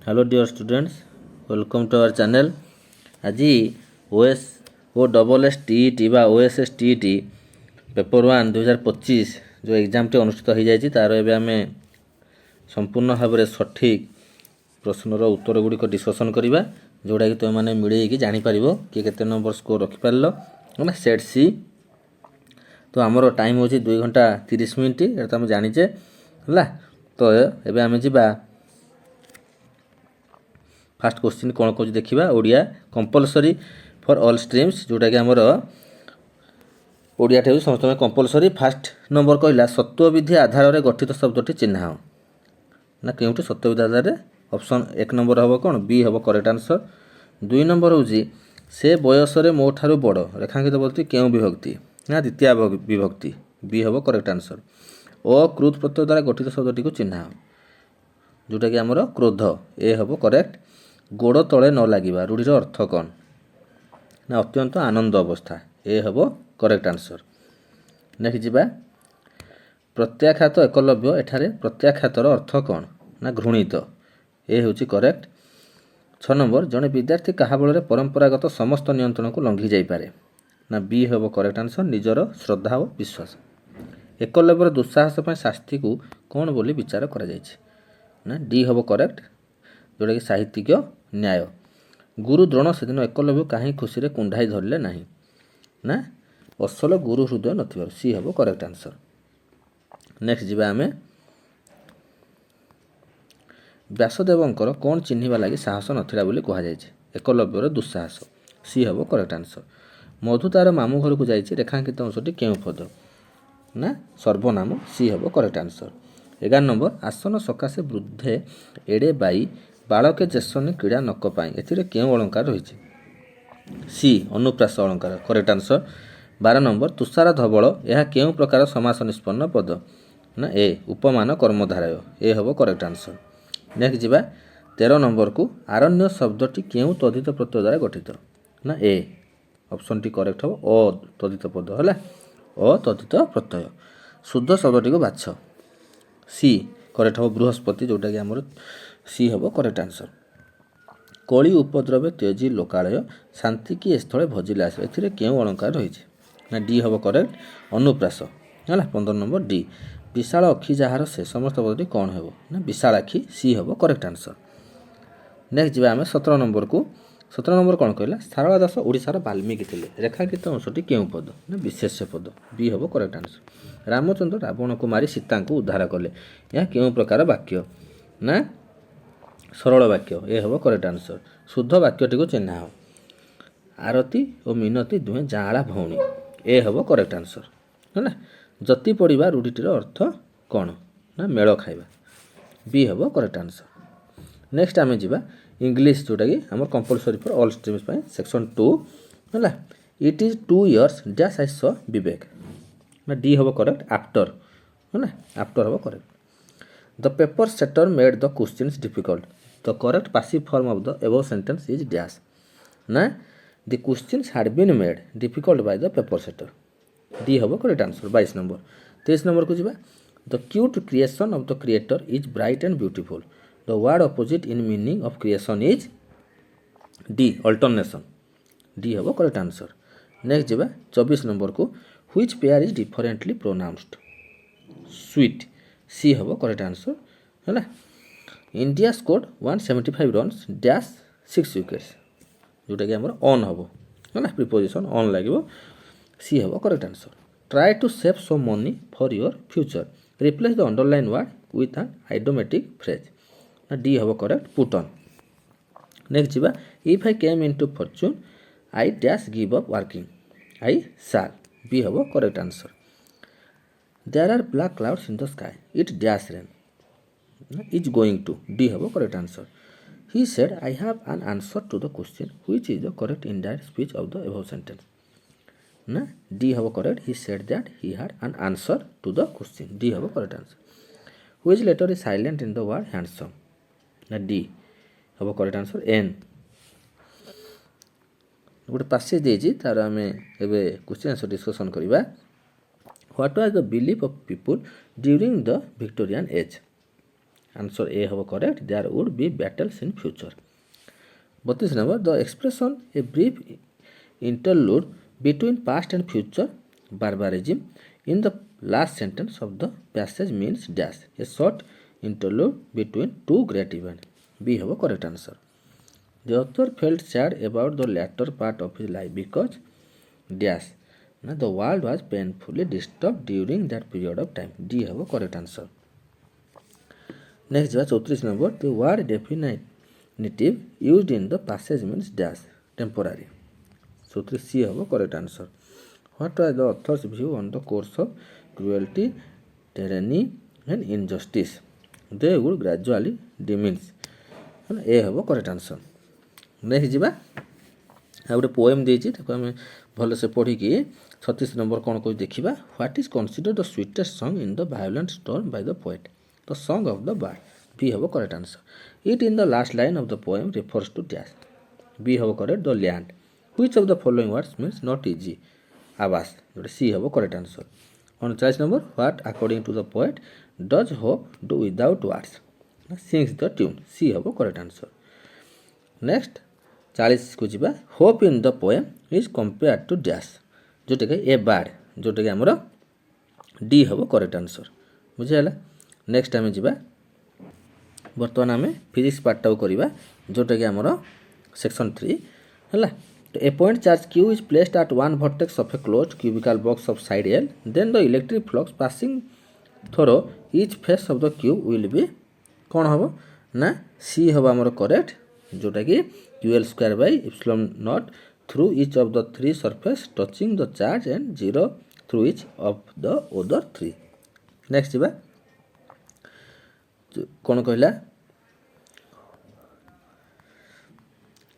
Hello dear students, welcome to our channel. आज OSS बा OSS paper 1 2025 जो exam टे अनुष्ठित हो जाए तार एवं आम संपूर्ण भाव में सठिक प्रश्नर उत्तर गुड़िक डिस्कसन करवा जोटा कि तुम मैंने मिले जापर किए के नंबर स्कोर रखिपार ना सेट सी। तो आमर टाइम हो 2 घंटा 30 मिनिट ये तो आम जाचे है। तो ये आम जा फास्ट क्वेश्चन कौन कौन देखा Odia compulsory for all streams जोटा कि आमर ओडिया टे समस्त कंपलसरी। फास्ट नंबर कहला सत्वविधि आधार में गठित शब्दटी चिन्ह ना क्योंटि सत्वविधि आधार ऑप्शन 1 नंबर हम कौन बी हम करेक्ट आंसर। 2 नंबर हूँ से बयस मो ठारू बड़ रेखांकित बोलती क्यों विभक्ति ना द्वितीय विभक्ति बी हम करेक्ट आंसर। अकृत प्रत्यय द्वारा गठित शब्दटी को चिन्ह जोटा कि आमर क्रोध ए हम करेक्ट। गोड़ तले न लगे रूढ़ीर अर्थ कौन ना अत्यंत आनंद अवस्था ए हम करेक्ट आंसर। नेक्स्ट जी प्रत्याख्यात एकलव्य एठारे प्रत्याख्यातर अर्थ कौन ना घृणित ए हूँ करेक्ट। 6 नंबर जड़े विद्यार्थी क्या बल परंपरागत समस्त नियंत्रण को लंघी जापे ना बी हम करेक्ट आंसर निजर श्रद्धा और विश्वास। एकलव्यर दुस्साहस शास्ति को कौन बोली विचार करा ना डी हम करेक्ट जोटा कि साहित्यिक न्याय। गुरु द्रोण से दिन एकलव्य कहीं खुशी कुंडाई धरले ना ना असल गुरु हृदय नथिबार सी हम करेक्ट आंसर। नेक्स्ट जी आम व्यासदेवंकर कौन चिन्हवा लगी साहस नथिला बोली कहुए एकलव्यर दुस्साहस सी हम करेक्ट आंसर। मधु तार मामू घर को जाइए रेखांकित अंशटी क्यों पद ना सर्वनाम सी हम करेक्ट आंसर। 11 नंबर आसन सकाशे वृद्धे एड़े बाई बालके जेसनी क्रीड़ा नक पाई ए क्यों अलंकार रही सी अनुप्रास अलंकार करेक्ट आंसर। 12 नंबर तुषार धवल यह क्यों प्रकार समास निष्पन्न पद ना ए उपमान कर्मधारय ए हम करेक्ट आंसर। नेक्स्ट जी 13 नंबर को आरण्य शब्दटी क्यों तदित प्रत्यय द्वारा गठित ना ए ऑप्शन टी करेक्ट हम अतदित पद है अतदित प्रत्यय। शुद्ध शब्दटी को बाछ सी करेक्ट हम बृहस्पति जोटा कि आमर सी हम करेक्ट आंसर। कली उपद्रवे त्यजी लोकालय शांति की स्थले भजिले आस ए क्यों अलंकार रही ना डी हम करेक्ट अनुप्रास है। 15 नंबर डी विशाल अखि जार से समस्त पदटी कौन हो ना विशाल आखि सी हम करेक्ट आंसर। नेक्स्ट जी आम 17 नंबर को 17 नंबर कौन कहला सारला दास ओडिशार बाल्मीकि थे रेखांकित अंशटी क्यों पद ना विशेष्य पद बी हम करेक्ट आंसर। रामचंद्र रावण को मारी सीता को उद्धार कले यह क्यों प्रकार वाक्य ना सरल वाक्य ए हम करेक्ट आंसर। शुद्ध वाक्यटी को चिन्ह आरती और मिनती दुहे जाँला भौणी ए हम करेक्ट आंसर है। जति पढ़ा रूढ़ीटीर अर्थ कौन ना मेल खाइबा बी हम करेक्ट आंसर। नेक्स्ट आम जा इंग्लीश जोटा कि आम compulsory for all streams section 2 है। It is 2 years dash I saw विवेक ना डी हम करेक्ट आफ्टर है ना आफ्टर हम correct. The paper setter made the questions difficult the correct passive form of the above sentence is dash ना the questions had been made difficult by the paper setter D हम correct answer. 22 number 23 number को जा the cute creation of the creator is bright and beautiful the word opposite in meaning of creation is D alternation D हम correct answer. Next जा 24 number को which pair is differently pronounced sweet C हम correct answer है। India scored 175 runs dash 6 wickets जोटा कि आम on हम है प्रिपोजिशन ऑन लगे सी हम correct answer. Try to save some money for your future replace the underline word with an idiomatic phrase ना डी हम करेक्ट पुट ऑन। नेक्स्ट जी if I came into fortune I dash give up working I shall be हम correct answer. There are black clouds in the sky it dash rain is going to D have a correct answer. He said I have an answer to the question which is the correct indirect speech of the above sentence na D have a correct. He said that he had an answer to the question D have a correct answer. Which letter is silent in the word handsome na D have a correct answer N गोटे passage देछि तार आमे एबे question answer discussion करिबा। What was the belief of people during the Victorian age answer A हम correct there would be battles in future 32 number the expression a brief interlude between past and future barbarism in the last sentence of the passage means dash a short interlude between two great events b have correct answer the author felt sad about the latter part of his life because dash now the world was painfully disturbed during that period of time d have correct answer next 34 number the word definitive used in the passage means dash temporary 34 c have correct answer What was the author's view on the course of cruelty, tyranny, and injustice? They would gradually diminish. ए हम correct answer next जी आ गोटे poem देती आम भलसे पढ़ी 36 number कौन कह देखा what is consider the sweetest song in the violent storm by the poet the song of the bird B हम correct answer it in the last line of the poem refers to dash B हम correct the land which of the following words means not easy आवास जोटे C हम correct answer 39 number what according to the poet does hope do without words sings the tune सी हम correct answer next 40 को जीवा hope in the poem is compared to dash जोटे कि ए बार्ड जोटे कि आमर डी हम करेक्ट आंसर बुझीगला नेक्स्ट आम जीवा बर्तमान आम फिजिक्स पार्ट करवा जोटे कि आमर सेक्शन 3 है A point charge Q is placed at one vertex of a closed cubical box of side L. Then the electric flux passing through each face of the cube will be कौन हम ना C हम आमर correct जोटा कि QL square by epsilon naught through each of the three surface touching the charge and 0 through each of the other three. Next जीवा कौन कहला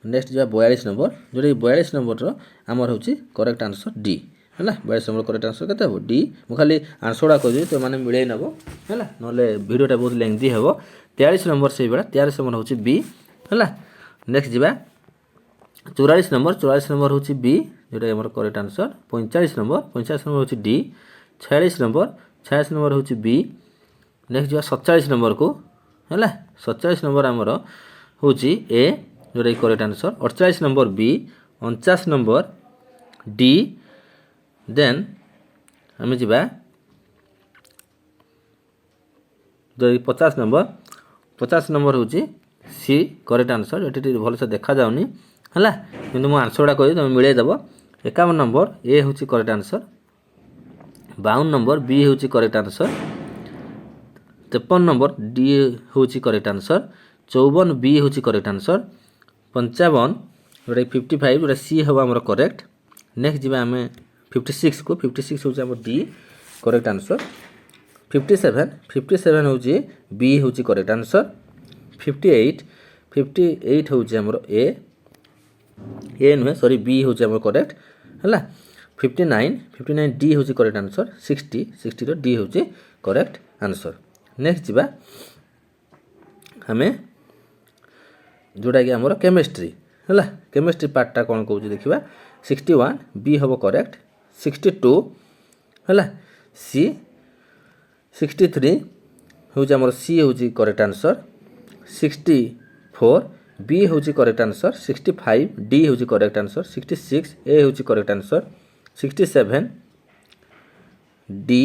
नेक्स्ट जा 42 नंबर जोटा 42 नंबर आमर हूँ करेक्ट आंसर डी है 42 नंबर करेक्ट आंसर के D मुझे खाली आंसरटा कह तो मैंने मिले नब है ना भिडियोटा बहुत लेंथी हे 43 नंबर से बेला 43 नंबर हूँ बी है नेक्स्ट जा 44 नंबर हूँ बी जोटा आम करेक्ट आंसर 45 नंबर हूँ डी 46 नंबर हूँ बी नेक्स्ट जा 47 नंबर को है 47 नंबर आमर हूँ ए जोटा correct answer 48 number B 49 number D then आम जा जो 50 नंबर हूँ सी करेक्ट आंसर ये भलसे देखा जाऊनी है कि मुझे आंसर गुड़ा कह तुम मिलईदेव 51 नंबर ए हूँ करेक्ट आंसर 52 नंबर बी हूँ करेक्ट आंसर 53 नंबर डी हूँ करेक्ट आंसर 54 बी हूँ करेक्ट आंसर 55 जोटा 55 जोटा सी हम आम करेक्ट नेक्स्ट जी आम 56 को 56 हूँ आम डी करेक्ट आंसर 57 हूँ बी हूँ करेक्ट आंसर 58 हूँ आमर ए नुहे सॉरी बी हूँ आम करेक्ट है 59 डी हूँ करेक्ट आंसर 60 डी हूँ करेक्ट आंसर नेक्स्ट जी आम जोटा कि आमर केमिस्ट्री है केमिस्ट्री पार्टा कौन कौन देखा 61 बी हम करेक्ट 62 है सी 63 हूँ आमर सी हूँ करेक्ट आंसर 64 बी हूँ करेक्ट आंसर 65 डी हूँ करेक्ट आंसर 66 ए हूँ करेक्ट आंसर 67 डी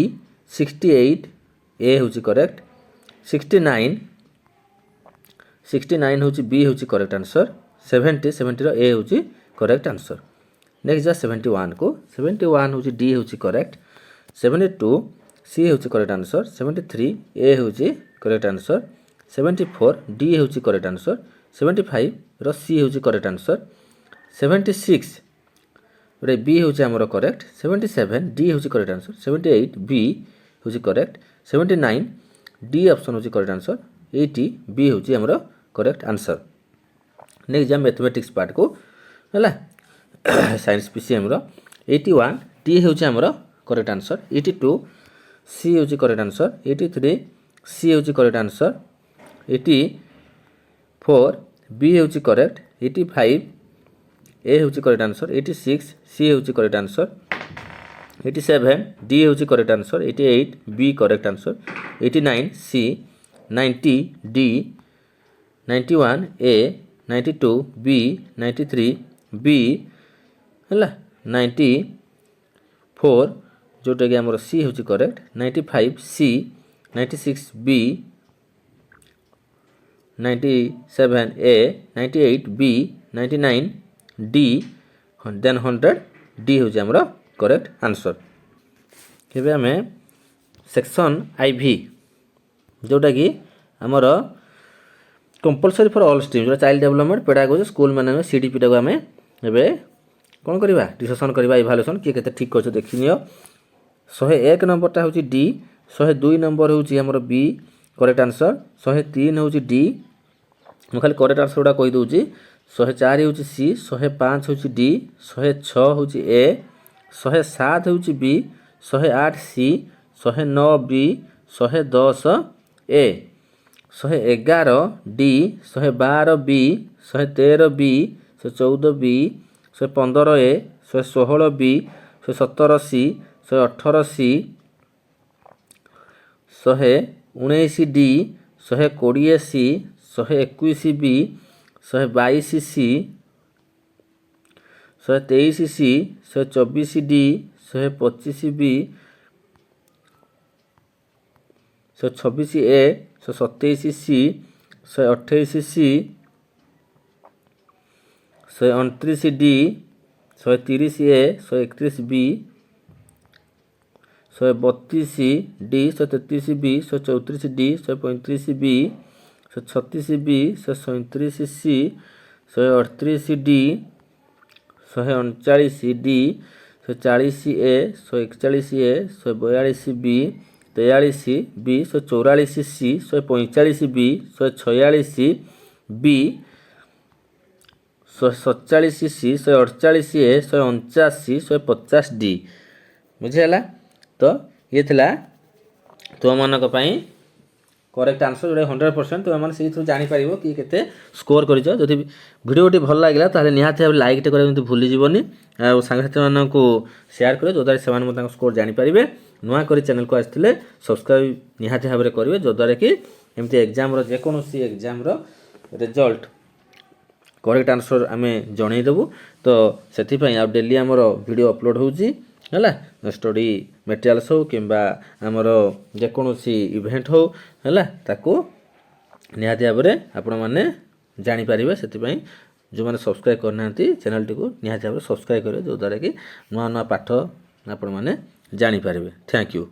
68 ए हूँ करेक्ट 69 हूँ बी हूँ करेक्ट आंसर 70 ए हूँ करेक्ट आंसर नेक्स्ट जा 71 को 71 हूँ डी हूँ करेक्ट 72 सी हूँ करेक्ट आंसर 73 ए हूँ करेक्ट आंसर 74 डी हूँ करेक्ट आंसर 75 रो सी हूँ करेक्ट आंसर 76 रे बी हूँ आमर करेक्ट 77 डी हूँ करेक्ट आंसर 78 बी हूँ करेक्ट 79 डी ऑप्शन हूँ करेक्ट आंसर 80 बी हूँ आमर करेक्ट आंसर नेक्स्ट जा मैथमेटिक्स पार्ट को है साइंस पीसीएम रो 81 डी हूँ आमर करेक्ट आंसर 82 सी हूँ करेक्ट आंसर 83 सी हूँ करेक्ट आंसर 84 बी हूँ करेक्ट 85 ए हूँ करेक्ट आंसर 86 सी हूँ करेक्ट आंसर 87 डी हूँ correct answer 88 B correct answer 89 C 90 D 91 A 92 B 93 B ହେଲା 94 जोटा कि आमर सी हूँ correct 95 C 96 B 97 A 98 B 99 D then 100 D हूँ आमर करेक्ट आंसर। केबे आमे सेक्शन IV जोटा कि आमर कंपलसरी फॉर ऑल स्ट्रीम जो child development pedagogy school management CDP टाको आमे एबे कौन करवा डिस्कसन करवा इभालुएसन किए केते ठीक कर देखि नियो 101 नंबरटा हूँ D 102 नंबर हूँ आमर B करेक्ट आंसर 103 हूँ D मैं खाली करेक्ट आंसर गुड़ा कही दूची 104 हूँ C 105 हूँ D 106 हूँ A 107 हूँ B 108 C 109 B 110 A 111 D 112 B 113 B 114 B 115 A 116 B 117 C 118 C 119 D 120 C 121 B 122 C 123 C 124 D 125 B 126 A 127 C 128 C 129 D 130 A 131 B 132 D 133 B 134 D 135 B 136 B 137 C 138 D 139 D 140 A 141 A 142 B 43 B 144 C 145 B 146 B 147 C 148 A 149 150 D बुझेला। तो ये थिला तो मानक पई correct answer जोड़े 100% तो मैंने से जानी पारिबो कि केते स्कोर करिछ। जदि वीडियोटी भल लागला ताले निहाती भाबे लाइक टे करे भूली जीवनी आ संग साथी मानन को शेयर करे जोदारे सेमान मतांग स्कोर जानी पारिबे। नुआ करी चैनल को आस्थिले सब्सक्राइब निहाती भाबे करिवे जोदारे कि एमती एग्जाम रो जे कोनोसी एग्जाम रो रिजल्ट करेक्ट आंसर आमे जणै देबु। तो सेथि पई आ डेली हमरो वीडियो अपलोड होउची हैला स्टडी मटेरियल्स हो किंबा हमर जे कोनोसी इवेंट हो हैला ताको निहाती भाबे आपण माने जानि पारिबे। सेथि पई जो माने सब्सक्राइब करनांती चैनल टी को निहाती भाबे सब्सक्राइब करिवे जो द्वारा कि नुआ नुआ पाठ आपण माने जानि पारिबे। Thank you.